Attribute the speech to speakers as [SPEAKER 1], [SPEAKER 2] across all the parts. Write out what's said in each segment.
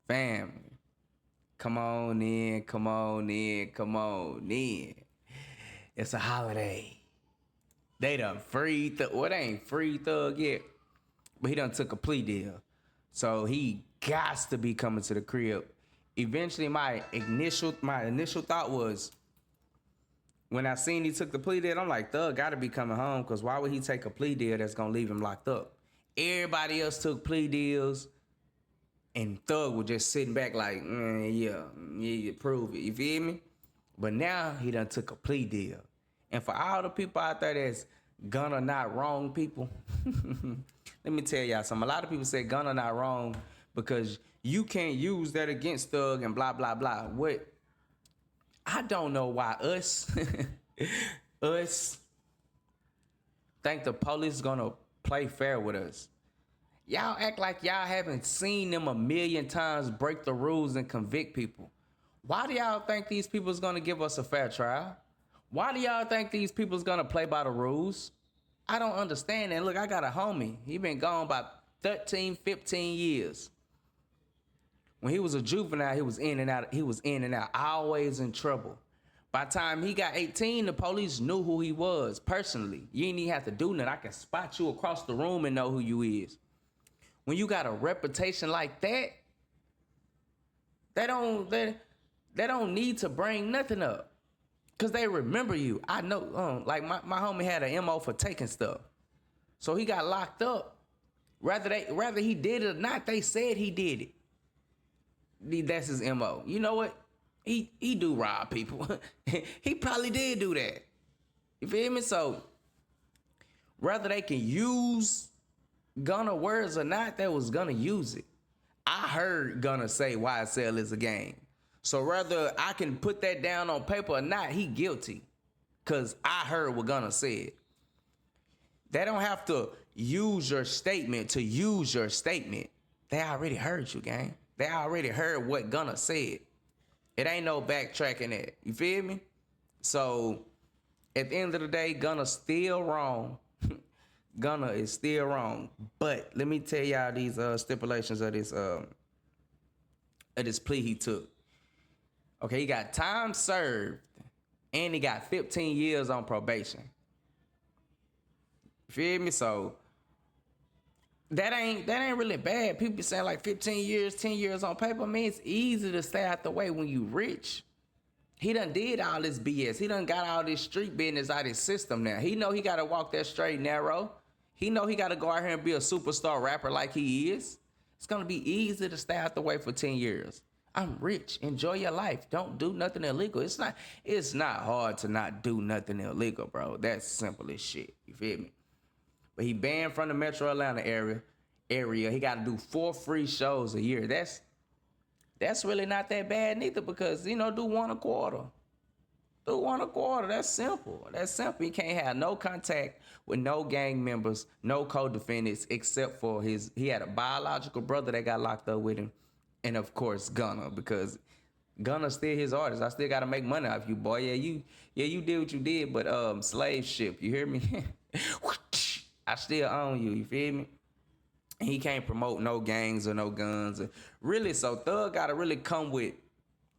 [SPEAKER 1] Family, come on in, come on in, come on in. It's a holiday. They done free Thug. Well, they ain't free Thug yet, but he done took a plea deal. So he gots to be coming to the crib. Eventually, my initial thought was when I seen he took the plea deal, I'm like, Thug gotta be coming home, because why would he take a plea deal that's gonna leave him locked up? Everybody else took plea deals, and Thug was just sitting back like, yeah, prove it. You feel me? But now he done took a plea deal. And for all the people out there that's gonna not wrong people, let me tell y'all something. A lot of people say gonna not wrong because you can't use that against Thug and blah, blah, blah. What? I don't know why us, us think the police is gonna play fair with us. Y'all act like y'all haven't seen them a million times break the rules and convict people. Why do y'all think these people is gonna give us a fair trial? Why do y'all think these people is gonna play by the rules? I don't understand that. Look, I got a homie. He been gone about 13, 15 years. When he was a juvenile, he was in and out. He was in and out, always in trouble. By the time he got 18, the police knew who he was personally. You ain't even have to do nothing. I can spot you across the room and know who you is. When you got a reputation like that, they don't need to bring nothing up, cause they remember you. I know, like my homie had an MO for taking stuff, so he got locked up. Rather he did it or not, they said he did it. That's his MO. You know what? He do rob people. He probably did do that. You feel me? So whether they can use Gunna words or not, they was gonna use it. I heard Gunna say YSL is a gang. So whether I can put that down on paper or not, he guilty. Cause I heard what Gunna said. They don't have to use your statement to use your statement. They already heard you, gang. They already heard what Gunna said. It ain't no backtracking that. You feel me? So at the end of the day, Gunna's still wrong. Gunna is still wrong. But let me tell y'all these stipulations of this plea he took. Okay, he got time served and he got 15 years on probation. Feel me? So that ain't really bad. People be saying like 15 years, 10 years on paper. I mean, it's easy to stay out the way when you rich. He done did all this BS. He done got all this street business out of his system now. He know he gotta walk that straight and narrow. He know he gotta go out here and be a superstar rapper like he is. It's gonna be easy to stay out the way for 10 years. I'm rich. Enjoy your life. Don't do nothing illegal. It's not hard to not do nothing illegal, bro. That's simple as shit. You feel me? But he banned from the Metro Atlanta area. He got to do 4 free shows a year. That's really not that bad neither, because do one a quarter. Do one a quarter. That's simple. That's simple. He can't have no contact with no gang members, no co-defendants, except for he had a biological brother that got locked up with him, and of course Gunna, because Gunna's still his artist. I still gotta make money off you, boy. You did what you did, but slave ship. You hear me? I still own you. You feel me? He can't promote no gangs or no guns. Really, so Thug gotta really come with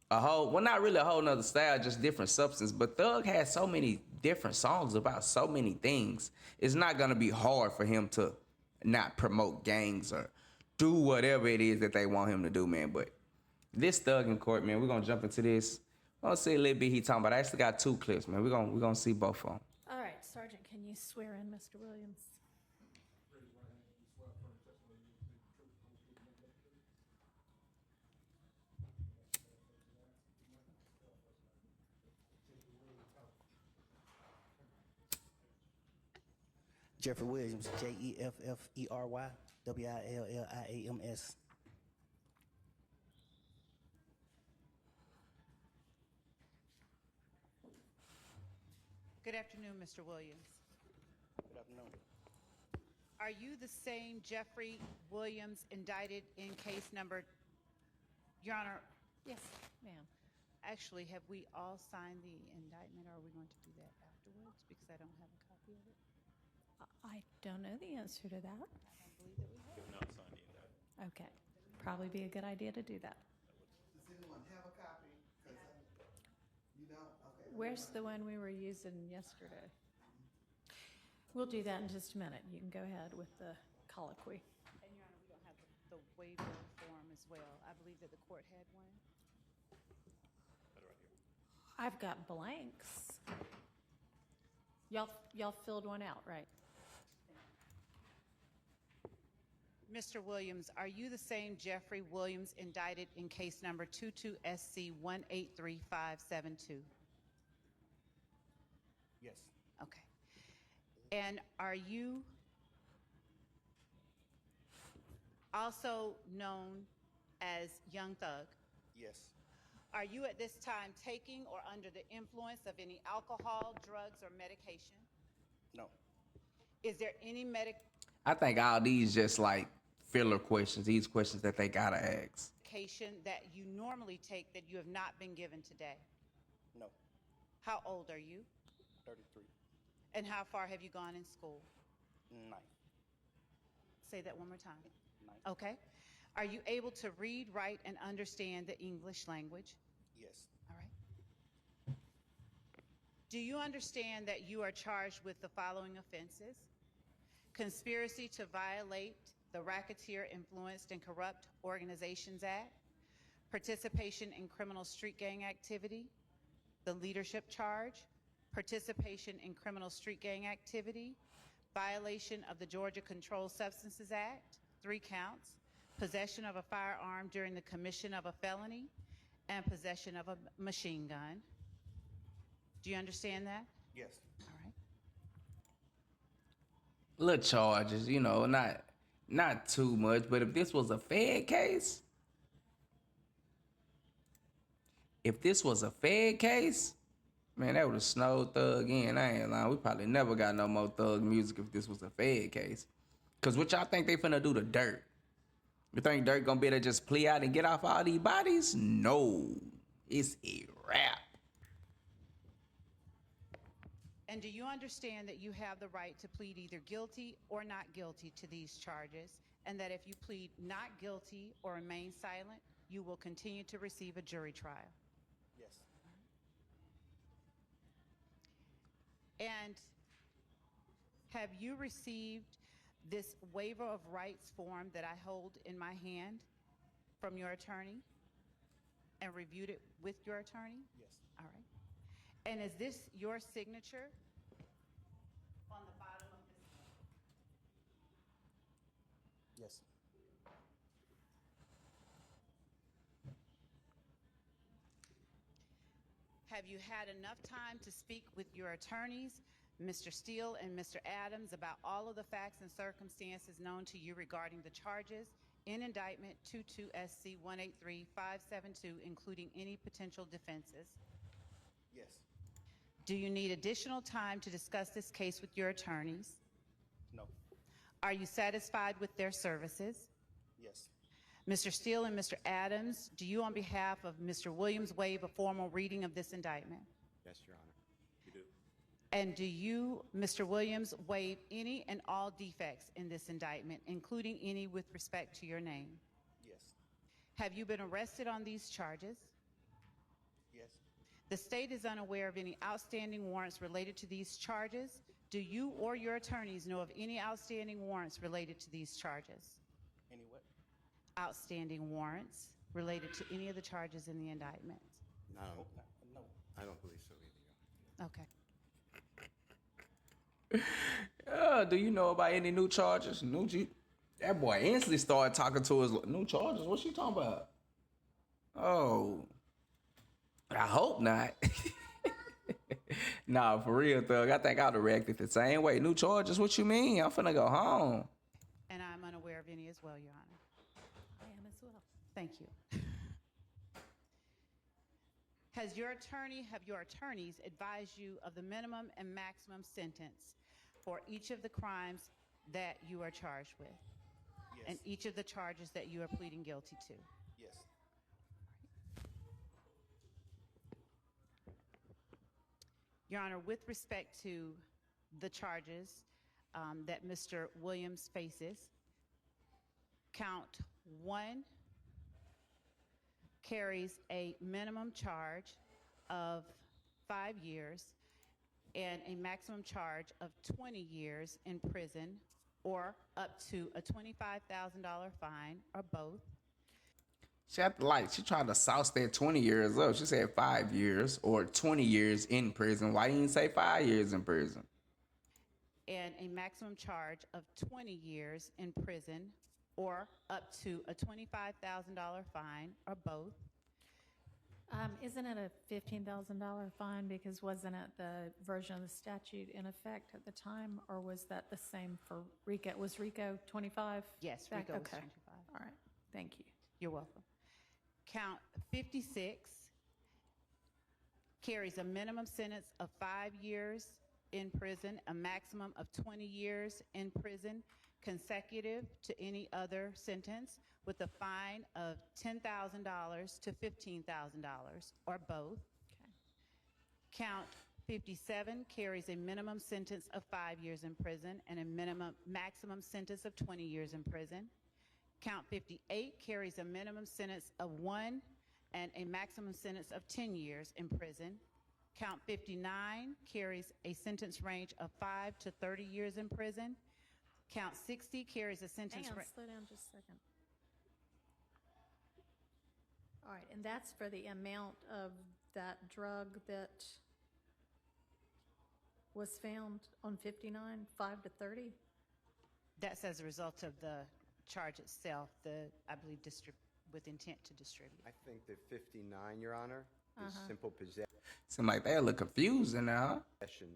[SPEAKER 1] not really a whole nother style, just different substance. But Thug has so many different songs about so many things. It's not gonna be hard for him to not promote gangs or do whatever it is that they want him to do, man. But this Thug in court, man, we're gonna jump into this. We're gonna see a little bit he talking about. I actually got 2 clips, man. We're gonna see both of them.
[SPEAKER 2] All right, Sergeant, can you swear in Mr. Williams?
[SPEAKER 3] Jeffrey Williams, Jeffrey Williams.
[SPEAKER 4] Good afternoon, Mr. Williams.
[SPEAKER 3] Good afternoon.
[SPEAKER 4] Are you the same Jeffrey Williams indicted in case number? Your Honor,
[SPEAKER 2] Yes, ma'am.
[SPEAKER 4] actually, have we all signed the indictment, or are we going to do that afterwards? Because I don't have a copy of it.
[SPEAKER 2] I don't know the answer to that.
[SPEAKER 4] I don't believe that we have.
[SPEAKER 2] Okay. probably be a good idea to do that.
[SPEAKER 3] Does anyone have a copy? 'Cause you don't? Okay.
[SPEAKER 2] Where's the one we were using yesterday? We'll do that in just a minute. You can go ahead with the colloquy.
[SPEAKER 4] And Your Honor, we don't have the waiver form as well. I believe that the court had one.
[SPEAKER 2] I've got blanks. Y'all filled one out, right?
[SPEAKER 4] Mr. Williams, are you the same Jeffrey Williams indicted in case number 22SC 183572?
[SPEAKER 3] Yes.
[SPEAKER 4] Okay. And are you also known as Young Thug?
[SPEAKER 3] Yes.
[SPEAKER 4] Are you at this time taking or under the influence of any alcohol, drugs, or medication?
[SPEAKER 3] No.
[SPEAKER 4] Is there any
[SPEAKER 1] I think all these just like filler questions. These questions that they gotta ask.
[SPEAKER 4] medication that you normally take that you have not been given today?
[SPEAKER 3] No.
[SPEAKER 4] How old are you?
[SPEAKER 3] 33.
[SPEAKER 4] And how far have you gone in school?
[SPEAKER 3] 9.
[SPEAKER 4] Say that one more time.
[SPEAKER 3] 9.
[SPEAKER 4] Okay. Are you able to read, write, and understand the English language?
[SPEAKER 3] Yes.
[SPEAKER 4] All right. Do you understand that you are charged with the following offenses? Conspiracy to violate the Racketeer Influenced and Corrupt Organizations Act, participation in criminal street gang activity, the leadership charge, participation in criminal street gang activity, violation of the Georgia Controlled Substances Act, 3 counts, possession of a firearm during the commission of a felony, and possession of a machine gun. Do you understand that?
[SPEAKER 3] Yes.
[SPEAKER 4] All right.
[SPEAKER 1] Little charges, you know, not too much. But if this was a Fed case, man, that would have snowed Thug in. I ain't lying. We probably never got no more Thug music if this was a Fed case. Cause what y'all think they finna do to Dirt? You think Dirt gonna be able to just plea out and get off all these bodies? No, it's a wrap.
[SPEAKER 4] And do you understand that you have the right to plead either guilty or not guilty to these charges, and that if you plead not guilty or remain silent, you will continue to receive a jury trial?
[SPEAKER 3] Yes.
[SPEAKER 4] And have you received this waiver of rights form that I hold in my hand from your attorney and reviewed it with your attorney?
[SPEAKER 3] Yes.
[SPEAKER 4] All right. And is this your signature on the bottom of this form?
[SPEAKER 3] Yes.
[SPEAKER 4] Have you had enough time to speak with your attorneys, Mr. Steele and Mr. Adams, about all of the facts and circumstances known to you regarding the charges in indictment 22SC 183572, including any potential defenses?
[SPEAKER 3] Yes.
[SPEAKER 4] Do you need additional time to discuss this case with your attorneys?
[SPEAKER 3] No.
[SPEAKER 4] Are you satisfied with their services?
[SPEAKER 3] Yes.
[SPEAKER 4] Mr. Steele and Mr. Adams, do you on behalf of Mr. Williams waive a formal reading of this indictment?
[SPEAKER 5] Yes, Your Honor, we do.
[SPEAKER 4] And do you, Mr. Williams, waive any and all defects in this indictment, including any with respect to your name?
[SPEAKER 3] Yes.
[SPEAKER 4] Have you been arrested on these charges?
[SPEAKER 3] Yes.
[SPEAKER 4] The state is unaware of any outstanding warrants related to these charges. Do you or your attorneys know of any outstanding warrants related to these charges?
[SPEAKER 3] Any what?
[SPEAKER 4] Outstanding warrants related to any of the charges in the indictment?
[SPEAKER 5] No,
[SPEAKER 3] No.
[SPEAKER 5] I don't believe so either, Your Honor.
[SPEAKER 4] Okay.
[SPEAKER 1] Do you know about any new charges? That boy instantly started talking to us. New charges? What's she talking about? Oh, I hope not. Nah, for real, Thug. I think I'd have reacted the same way. New charges? What you mean? I'm finna go home.
[SPEAKER 4] And I'm unaware of any as well, Your Honor.
[SPEAKER 2] I am as well.
[SPEAKER 4] Thank you. Have your attorneys advised you of the minimum and maximum sentence for each of the crimes that you are charged with?
[SPEAKER 3] Yes.
[SPEAKER 4] And each of the charges that you are pleading guilty to?
[SPEAKER 3] Yes.
[SPEAKER 4] Your Honor, with respect to the charges that Mr. Williams faces, count 1 carries a minimum charge of 5 years and a maximum charge of 20 years in prison or up to a $25,000 fine or both.
[SPEAKER 1] She tried to sauce that 20 years up. She said 5 years or 20 years in prison. Why didn't you say 5 years in prison?
[SPEAKER 4] And a maximum charge of 20 years in prison or up to a $25,000 fine or both.
[SPEAKER 2] Isn't it a $15,000 fine because wasn't it the version of the statute in effect at the time, or was that the same for RICO? Was RICO 25?
[SPEAKER 4] Yes,
[SPEAKER 2] back?
[SPEAKER 4] RICO was
[SPEAKER 2] Okay.
[SPEAKER 4] 25.
[SPEAKER 2] All right, thank you.
[SPEAKER 4] You're welcome. Count 56 carries a minimum sentence of 5 years in prison, a maximum of 20 years in prison, consecutive to any other sentence, with a fine of $10,000 to $15,000 or both.
[SPEAKER 2] Okay.
[SPEAKER 4] Count 57 carries a minimum sentence of 5 years in prison and a maximum sentence of 20 years in prison. Count 58 carries a minimum sentence of 1 and a maximum sentence of 10 years in prison. Count 59 carries a sentence range of 5 to 30 years in prison. Count 60 carries a sentence
[SPEAKER 2] Hang on,
[SPEAKER 4] range.
[SPEAKER 2] slow down just a second. All right, and that's for the amount of that drug that was found on 59, 5 to 30?
[SPEAKER 4] That's as a result of the charge itself, I believe, with intent to distribute.
[SPEAKER 5] I think that 59, Your Honor, is simple
[SPEAKER 1] Seem like they a little confused in there, huh?
[SPEAKER 5] possession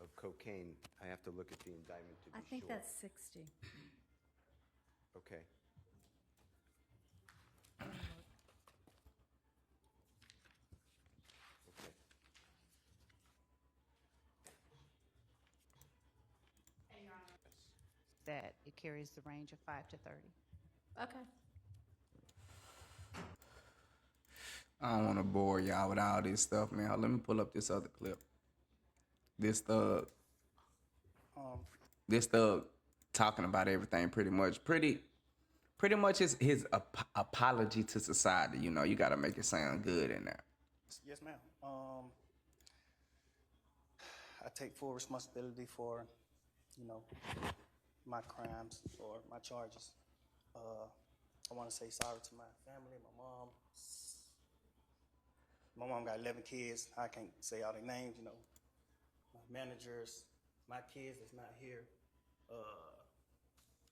[SPEAKER 5] of cocaine. I have to look at the indictment to be
[SPEAKER 2] I think
[SPEAKER 5] sure.
[SPEAKER 2] that's 60.
[SPEAKER 5] Okay. Okay.
[SPEAKER 4] That it carries the range of 5 to 30.
[SPEAKER 2] Okay.
[SPEAKER 1] I don't want to bore y'all with all this stuff, man. Let me pull up this other clip. This thug talking about everything pretty much. Pretty much his apology to society. You know, you got to make it sound good in there.
[SPEAKER 6] Yes, ma'am. I take full responsibility for, my crimes or my charges. I want to say sorry to my family, my mom. My mom got 11 kids. I can't say all their names, my managers, my kids that's not here.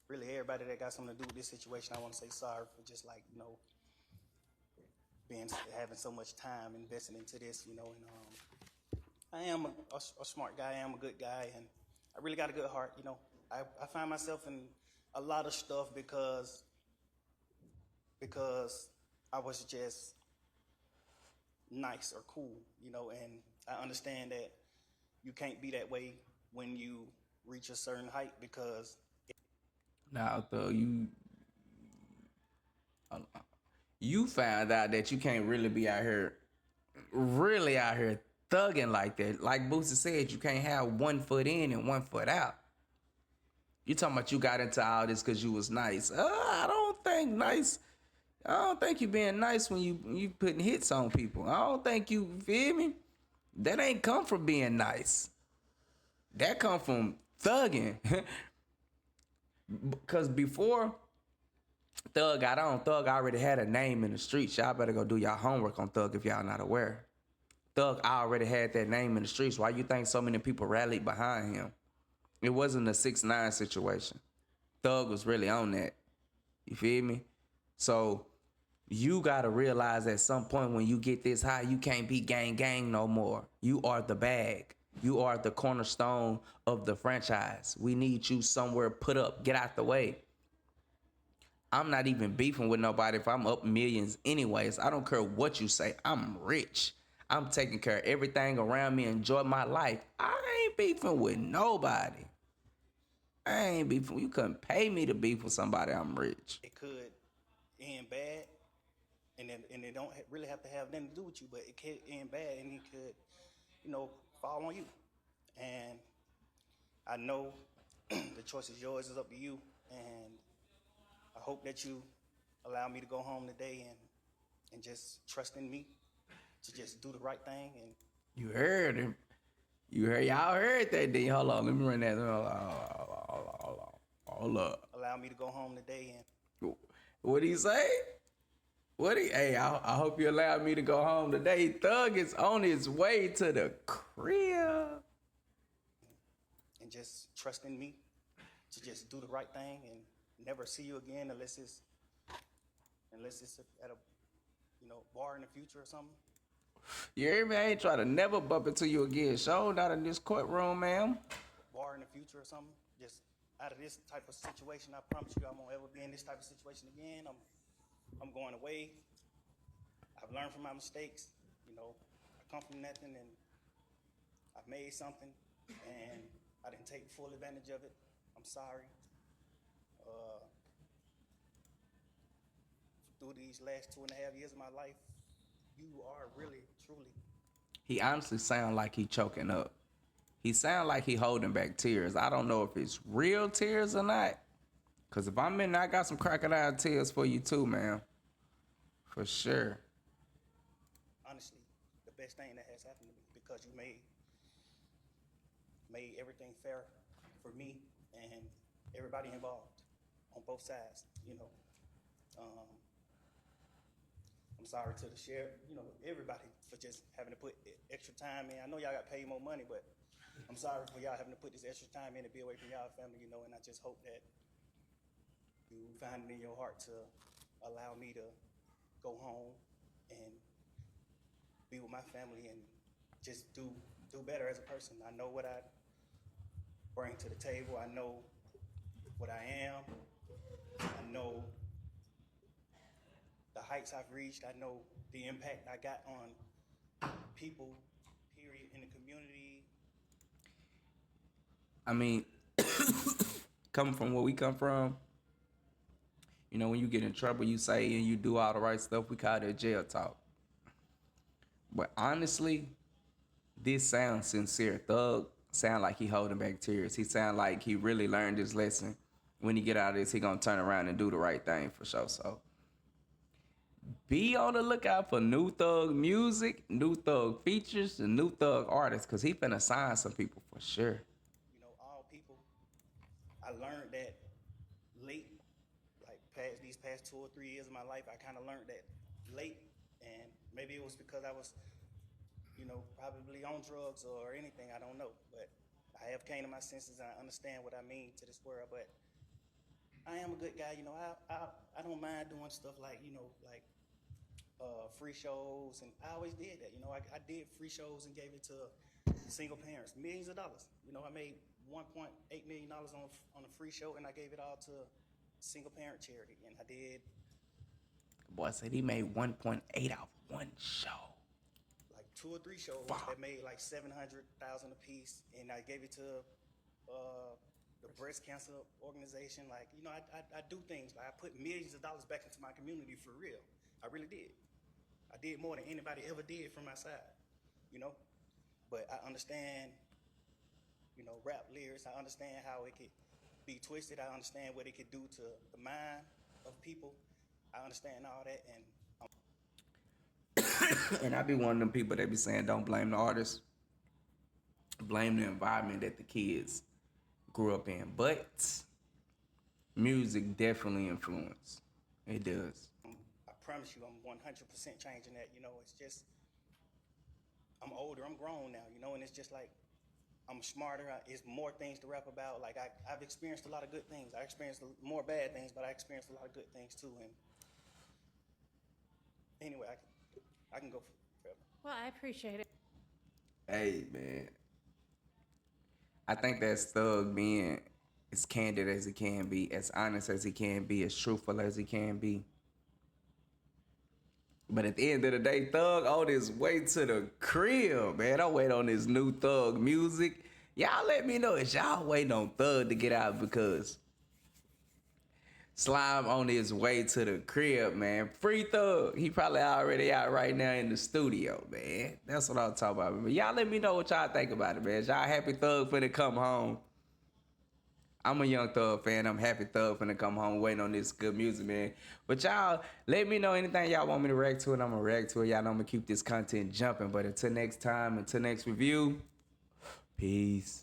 [SPEAKER 6] Really everybody that got something to do with this situation, I want to say sorry for just having so much time invested into this, and I am a smart guy, I am a good guy, and I really got a good heart, I find myself in a lot of stuff because I was just nice or cool, and I understand that you can't be that way when you reach a certain height because
[SPEAKER 1] Now, though, you found out that you can't really be out here thugging like that. Like Boosie said, you can't have 1 foot in and 1 foot out. You talking about you got into all this because you was nice. I don't think you being nice when you putting hits on people. I don't think you feel me. That ain't come from being nice. That come from thugging. Because before Thug got on, Thug already had a name in the streets. Y'all better go do y'all homework on Thug if y'all not aware. Thug already had that name in the streets. Why you think so many people rallied behind him? It wasn't a 6ix9ine situation. Thug was really on that. You feel me? So you gotta realize at some point when you get this high, you can't be gang no more. You are the bag. You are the cornerstone of the franchise. We need you somewhere put up. Get out the way. I'm not even beefing with nobody if I'm up millions anyways. I don't care what you say. I'm rich. I'm taking care of everything around me. Enjoy my life. I ain't beefing with nobody. I ain't beefing. You couldn't pay me to beef with somebody. I'm rich.
[SPEAKER 6] it could end bad, and it don't really have to have nothing to do with you, but it could end bad, and it could, fall on you. And I know the choice is yours. It's up to you, and I hope that you allow me to go home today and just trust in me to just do the right thing and
[SPEAKER 1] You heard him. Y'all heard that. Then hold on, let me run that. Hold up.
[SPEAKER 6] allow me to go home today and
[SPEAKER 1] What'd he say? Hey, I hope you allow me to go home today. Thug is on his way to the crib.
[SPEAKER 6] just trust in me to just do the right thing and never see you again unless it's at a bar in the future or something.
[SPEAKER 1] You hear me? I ain't trying to never bump into you again. Show not in this courtroom, ma'am.
[SPEAKER 6] Bar in the future or something. Just out of this type of situation, I promise you I won't ever be in this type of situation again. I'm going away. I've learned from my mistakes. I come from nothing and I've made something and I didn't take full advantage of it. I'm sorry. Through these last 2.5 years of my life, you are really, truly.
[SPEAKER 1] He honestly sound like he choking up. He sound like he holding back tears. I don't know if it's real tears or not. Cause if I'm in there, I got some crocodile tears for you too, man. For sure.
[SPEAKER 6] Honestly, the best thing that has happened to me because you made everything fair for me and everybody involved on both sides. I'm sorry to the sheriff, everybody for just having to put extra time in. I know y'all got paid more money, but I'm sorry for y'all having to put this extra time in to be away from y'all family, and I just hope that you find it in your heart to allow me to go home and be with my family and just do better as a person. I know what I bring to the table. I know what I am. I know the heights I've reached. I know the impact I got on people, period, in the community.
[SPEAKER 1] I mean, coming from where we come from, when you get in trouble, you say and you do all the right stuff. We call that jail talk. But honestly, this sounds sincere. Thug sound like he holding back tears. He sound like he really learned his lesson. When he get out of this, he gonna turn around and do the right thing for sure. So be on the lookout for New Thug music, New Thug features, and New Thug artists, because he finna sign some people for sure.
[SPEAKER 6] All people. I learned that late, like these past 2 or 3 years of my life, I kind of learned that late, and maybe it was because I was, probably on drugs or anything, I don't know, but I have came to my senses and I understand what I mean to this world, but I am a good guy, I don't mind doing stuff like, free shows, and I always did that, I did free shows and gave it to single parents, millions of dollars. I made $1.8 million on a free show, and I gave it all to single parent charity, and I did.
[SPEAKER 1] Boy said he made 1.8 off one show.
[SPEAKER 6] Like 2 or 3 shows that made like $700,000 a piece, and I gave it to the breast cancer organization. Like, I do things. Like, I put millions of dollars back into my community for real. I really did. I did more than anybody ever did from my side, But I understand, rap lyrics. I understand how it could be twisted. I understand what it could do to the mind of people. I understand all that, and
[SPEAKER 1] And I be one of them people that be saying, don't blame the artist. Blame the environment that the kids grew up in. But music definitely influenced. It does.
[SPEAKER 6] I promise you I'm 100% changing that. It's just, I'm older, I'm grown now, and it's just like, I'm smarter. It's more things to rap about. Like, I've experienced a lot of good things. I experienced more bad things, but I experienced a lot of good things too. And anyway, I can go forever.
[SPEAKER 2] Well, I appreciate it.
[SPEAKER 1] Hey, man. I think that's Thug being as candid as he can be, as honest as he can be, as truthful as he can be. But at the end of the day, Thug on his way to the crib, man. I wait on this new Thug music. Y'all let me know if y'all waiting on Thug to get out, because Slime on his way to the crib, man. Free Thug. He probably already out right now in the studio, man. That's what I'm talking about. But y'all let me know what y'all think about it, man. Y'all happy Thug finna come home? I'm a Young Thug fan. I'm happy Thug finna come home waiting on this good music, man. But y'all, let me know anything y'all want me to react to, and I'm gonna react to it. Y'all know I'm gonna keep this content jumping. But until next time, until next review, peace.